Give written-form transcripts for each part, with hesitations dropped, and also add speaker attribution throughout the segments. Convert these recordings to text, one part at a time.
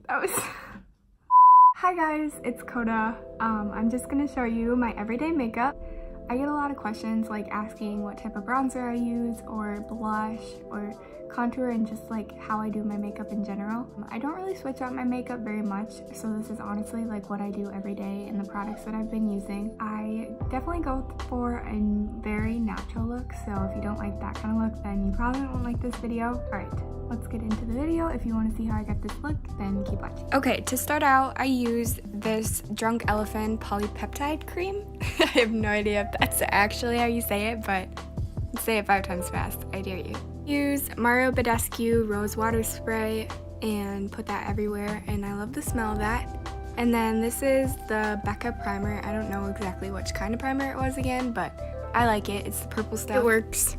Speaker 1: That was... Hi guys, it's Coda. I'm just gonna show you my everyday makeup. I get a lot of questions like asking what type of bronzer I use or blush or contour and just like how I do my makeup in general. I don't really switch out my makeup very much, so this is honestly like what I do every day and the products that I've been using. I definitely go for a very natural look, so if you don't like that kind of look, then you probably won't like this video. Alright, let's get into the video. If you want to see how I get this look, then keep watching. Okay, to start out, I use this Drunk Elephant Polypeptide Cream. I have no idea if that's actually how you say it, but say it 5 times fast, I dare you. Use Mario Badescu Rose Water Spray and put that everywhere, and I love the smell of that. And then this is the Becca primer. I don't know exactly which kind of primer it was again, but I like it. It's the purple stuff. It works.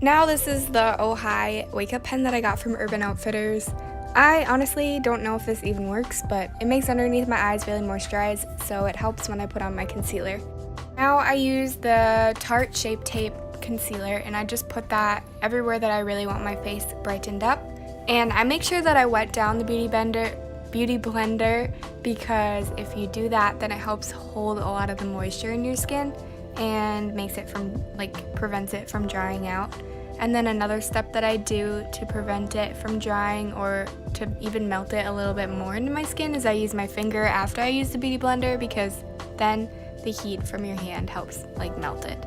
Speaker 1: Now this is the Oh Hi Wake Up Pen that I got from Urban Outfitters. I honestly don't know if this even works, but it makes underneath my eyes really moisturized, so it helps when I put on my concealer. Now I use the Tarte Shape Tape concealer, and I just put that everywhere that I really want my face brightened up. And I make sure that I wet down the beauty blender because if you do that, then it helps hold a lot of the moisture in your skin and makes it prevents it from drying out. And then another step that I do to prevent it from drying or to even melt it a little bit more into my skin is I use my finger after I use the beauty blender, because then the heat from your hand helps melt it.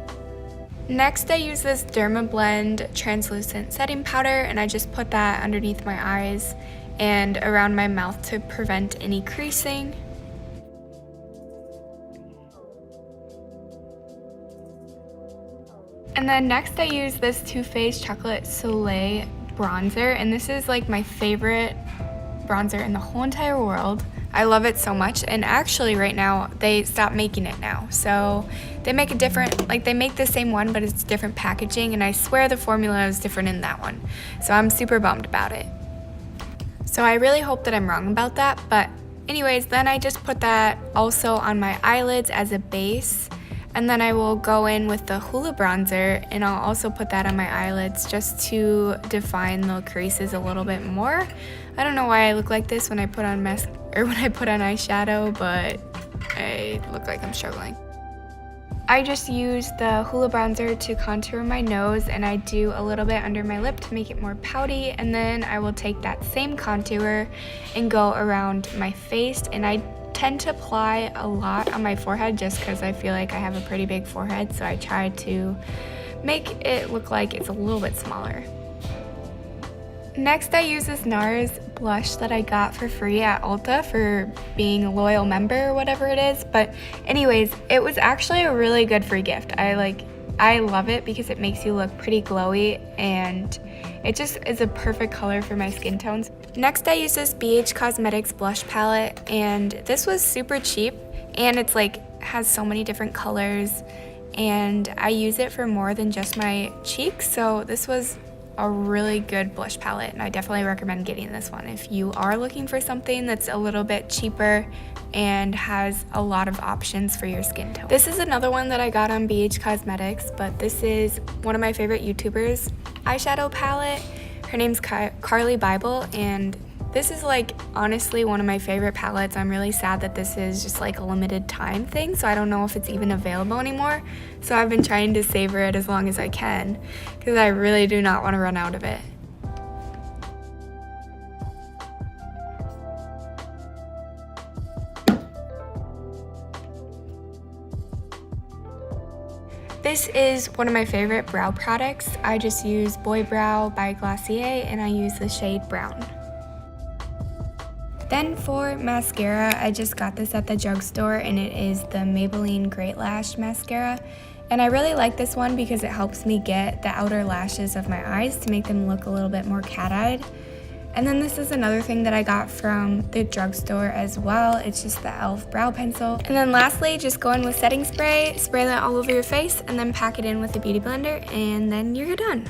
Speaker 1: Next, I use this Dermablend translucent setting powder, and I just put that underneath my eyes and around my mouth to prevent any creasing. And then next I use this Too Faced Chocolate Soleil bronzer, and this is like my favorite bronzer in the whole entire world. I love it so much, and actually right now they stopped making it now, so they make a different, they make the same one but it's different packaging, and I swear the formula is different in that one, so I'm super bummed about it. So I really hope that I'm wrong about that, but anyways, then I just put that also on my eyelids as a base, and then I will go in with the Hoola bronzer, and I'll also put that on my eyelids just to define the creases a little bit more. I don't know why I look like this when I put on eyeshadow, but I look like I'm struggling. I just use the Hoola bronzer to contour my nose, and I do a little bit under my lip to make it more pouty, and then I will take that same contour and go around my face, and I tend to apply a lot on my forehead just because I feel like I have a pretty big forehead, so I try to make it look like it's a little bit smaller. Next, I use this Nars Blush that I got for free at Ulta for being a loyal member or whatever it is, but anyways, it was actually a really good free gift. I love it because it makes you look pretty glowy, and it just is a perfect color for my skin tones. Next, I use this BH Cosmetics blush palette, and this was super cheap, and it's has so many different colors, and I use it for more than just my cheeks, so this was a really good blush palette, and I definitely recommend getting this one if you are looking for something that's a little bit cheaper and has a lot of options for your skin tone. This is another one that I got on BH Cosmetics, but this is one of my favorite YouTubers' eyeshadow palette. Her name's Carli Bybel, and this is honestly one of my favorite palettes. I'm really sad that this is just a limited time thing, so I don't know if it's even available anymore. So I've been trying to savor it as long as I can because I really do not want to run out of it. This is one of my favorite brow products. I just use Boy Brow by Glossier, and I use the shade Brown. Then for mascara, I just got this at the drugstore, and it is the Maybelline Great Lash Mascara. And I really like this one because it helps me get the outer lashes of my eyes to make them look a little bit more cat-eyed. And then this is another thing that I got from the drugstore as well. It's just the e.l.f. brow pencil. And then lastly, just go in with setting spray, spray that all over your face, and then pack it in with the beauty blender, and then you're done.